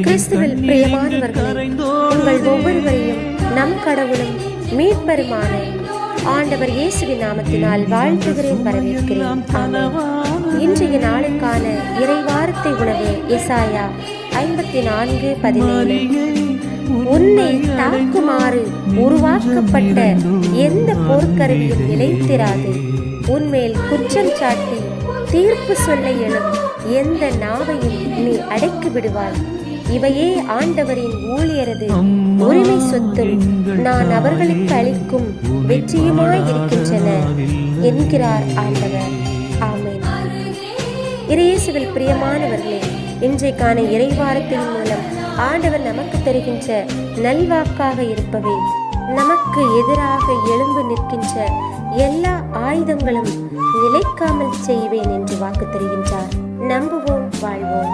கிறிஸ்துவில் பிரியமானவர்களே, உங்கள் ஒவ்வொருவரையும் நம் கடவுளும் மீட்பருமான ஆண்டவர் இயேசுவின் நாமத்தினால் வாழ்த்துகிறேன், வரவேற்கிறேன். இன்றைய நாளுக்கான இறைவார்த்தை உணவு எசாயா 54:17. உன்னை தாக்குமாறு உருவாக்கப்பட்ட எந்த போர்க்கருவியும் நிலைத்திராது. உன்மேல் குற்றம் சாட்டி தீர்ப்பு சொல்ல எழும் எந்த நாவையும் நீ அடக்கி விடுவாய். இவையே ஆண்டவரின் ஊழியரது உரிமை சொத்தும் நான் அவர்களுக்கு அளிக்கும் வெற்றியுமாயிருக்கின்றன என்கிறார் ஆண்டவர். ஆமென். இயேசுவில் பிரியமானவர்களே, இன்றைக்கான இறைவாரத்தின் மூலம் ஆண்டவர் நமக்கு தருகின்ற நல்வாக்காக இருப்பவே, நமக்கு எதிராக எழும்பு நிற்கின்ற எல்லா ஆயுதங்களும் நிலைக்காமல் செய்வேன் என்று வாக்கு தருகின்றார். நம்புவோம், வாழ்வோம்.